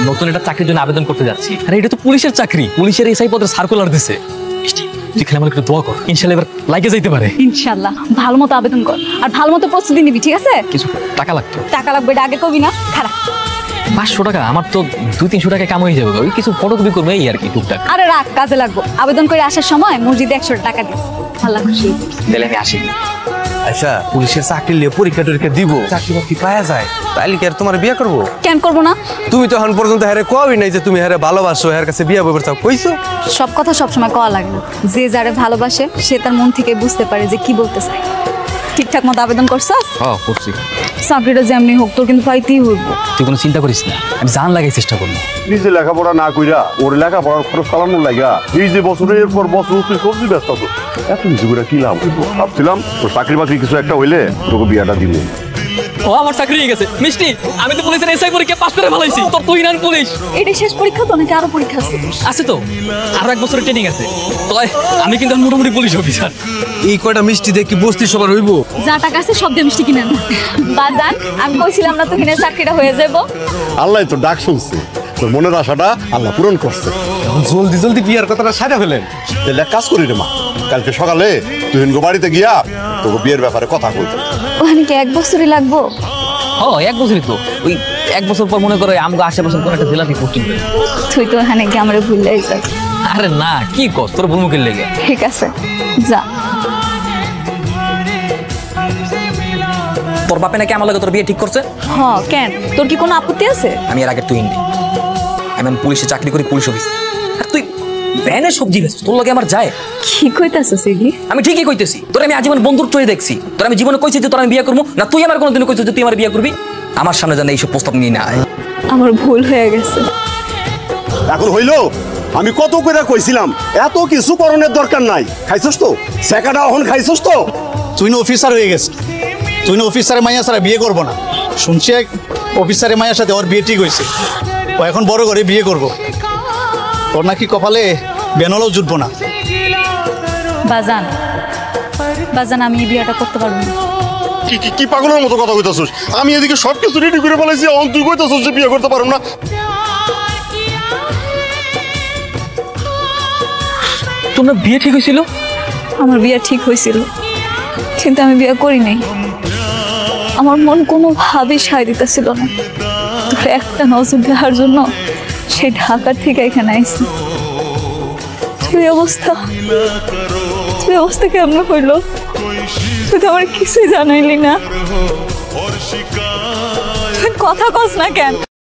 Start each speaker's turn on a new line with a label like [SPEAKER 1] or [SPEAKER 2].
[SPEAKER 1] নতুন একটা চাকরির জন্য আবেদন করতে যাচ্ছি। আরে এটা তো পুলিশের চাকরি, পুলিশের এসআই পদের সার্কুলার দিছে। তুই খালি আমার একটু দোয়া কর, ইনশাল্লাহ এবার লাগে যাইতে পারে।
[SPEAKER 2] ইনশাল্লাহ ভালো মতো আবেদন কর আর ভালো মতো প্রস্তুতি নিবি, ঠিক আছে?
[SPEAKER 1] কিছু টাকা লাগতো।
[SPEAKER 2] টাকা লাগবে, এটা আগে কবি না। খারাপ
[SPEAKER 1] 500 টাকা আমার তো 200-300 টাকা কাম হয়ে যাবে। ওই কিছু ফটোকপি করবে এই আর কি টুকটাক।
[SPEAKER 2] আরে রাখ, কাজে লাগবো। আবেদন করে আসার সময় মসজিদে 100 টাকা দিস। আল্লাহ খুশি।
[SPEAKER 1] তাহলে আমি আসি।
[SPEAKER 3] আচ্ছা, পুলিশের চাকরি নিয়ে পরীক্ষা টরীক্ষা দিব, চাকরি বাকরি পাওয়া যায়, তাইলে কি আর তোমার বিয়ে করবো?
[SPEAKER 2] কেন করবো না?
[SPEAKER 3] তুমি তো এখন পর্যন্ত হ্যারে কবি নাই যে তুমি হ্যারে ভালোবাসো, হ্যার কাছে বিয়ে বইবার চাও, কইছো?
[SPEAKER 2] সব কথা সবসময় কওয়া লাগে না। যে যারে ভালোবাসে সে তার মন থেকে বুঝতে পারে যে কি বলতে চায়। ঠিকঠাক মতো আবেদন করছস?
[SPEAKER 1] হ্যাঁ করছি।
[SPEAKER 2] চাকরিটা যেমনি হোক তোর কিন্তু পাইতেই হইব।
[SPEAKER 1] তুই কোনো চিন্তা করিস না, আমি জান লাগাই চেষ্টা করবো।
[SPEAKER 4] নিজে লেখাপড়া না কইরা ওর লেখাপড়ার খরচ চালানোর লাগা এই যে বছরের পর বছর তুই সবজি ব্যস্ত আছো, এত কিছু করে কি লাভ? ভাবছিলাম তোর চাকরি বাকরি কিছু একটা হইলে তোকে বিয়াটা দিব।
[SPEAKER 1] ও আমার চাকরি হয়ে গেছে মিষ্টি, আমি তো পুলিশের এসআই পরীক্ষা পাস করে ফেলাইছি। তোর তুই নান পুলিশ।
[SPEAKER 2] এটা শেষ পরীক্ষা তো নাকি আরো পরীক্ষা আছে?
[SPEAKER 1] আছে তো, আরো 1 বছরের ট্রেনিং আছে। তবে আমি কিন্তু মোটামুটি পুলিশ অফিসার।
[SPEAKER 3] এই কয়টা মিষ্টি দিয়ে কি বস্তি সবার হইব?
[SPEAKER 2] যা টাকা আছে সব দিয়ে মিষ্টি কিনে আন। বাজান, আমি কইছিলাম না তো কিনে চাকরিটা হয়ে যাবো।
[SPEAKER 4] আল্লাহ তো ডাক শুনছে, তোর মনের আশাটা আল্লাহ পূরণ করছে।
[SPEAKER 3] জলদি জলদি বিয়ার কথাটা সাইডা ফেলেন।
[SPEAKER 4] তাহলে এক কাজ করি রে মা, কালকে সকালে তুই বাড়িতে গিয়া তোকে বিয়ের ব্যাপারে কথা কইতে।
[SPEAKER 2] ওখানে কি 1 বছরই লাগবো?
[SPEAKER 1] হ্যাঁ 1 বছরই তো। ওই 1 বছর পর মনে করে আমগো আশেপাশে কোন একটা জেলাতে পোস্টিং করে।
[SPEAKER 2] তুই তো ওখানে গিয়ে আমার ভুললেই যাস।
[SPEAKER 1] আরে না, কি কর, তোর ভূমিকের লেগে।
[SPEAKER 2] ঠিক আছে যা।
[SPEAKER 1] তোর বাপে নাকি আমার লাগে তোর বিয়ে ঠিক করছে?
[SPEAKER 2] হ্যাঁ, কেন তোর কি কোনো আপত্তি আছে?
[SPEAKER 1] আমি এর আগে তুই নেই, আমি পুলিশে চাকরি করি, পুলিশ অফিস। আর তুই ভ্যানে সবজি বেচছিস, তোর লাগে আমার যায়?
[SPEAKER 2] কি কইতাছস এগুলি?
[SPEAKER 1] আমি ঠিকই কইতেছি, তোর আমি আজীবন বন্ধুর চোখে দেখছি। তোর আমি জীবনে কইছি যে তোর আমি বিয়ে করবো না, তুই আমার কোনোদিন কইছিস যে তুই আমার বিয়ে করবি? আমার সামনে জানা এইসব প্রস্তাব নিয়ে না আয়।
[SPEAKER 2] আমার ভুল হয়ে গেছে।
[SPEAKER 4] এখন হইলো, আমি কত করে কইছিলাম এত কিছু করণের দরকার নাই। খাইছস তো সেকাটা, এখন খাইছস তো।
[SPEAKER 5] তুই না অফিসার হয়ে গেছিস, তুই না অফিসারের মাইয়া ছাড়া বিয়ে করবো না। শুনছি এক অফিসারের মাইয়ার সাথে ওর বিয়ে ঠিক হয়েছে, ও এখন বড় করে বিয়ে করবো। ওর নাকি কপালে বেনলও জুটবো না।
[SPEAKER 2] বাজান, বাজান, আমি এই বিয়েটা করতে পারবো না।
[SPEAKER 4] কি পাগলের মতো কথা কইতাছস? আমি এদিকে সবকিছু রেডি করে ফেলাইছি, এখন তুই কইতাছস যে বিয়ে করতে পারব না?
[SPEAKER 1] তোমার বিয়ে ঠিক হয়েছিল?
[SPEAKER 2] আমার বিয়ে ঠিক হয়েছিল, কিন্তু আমি বিয়ে করি নাই। আমার মন কোনোভাবেই সায় দিতেছিল না। তোর একটা নজর দেওয়ার জন্য সে ঢাকা থেকে এখানে আইসি। তুই অবস্থা কেমন হইলো? তুই তো আমার কিছুই জানাইলি না। তুই কথা কস না কেন?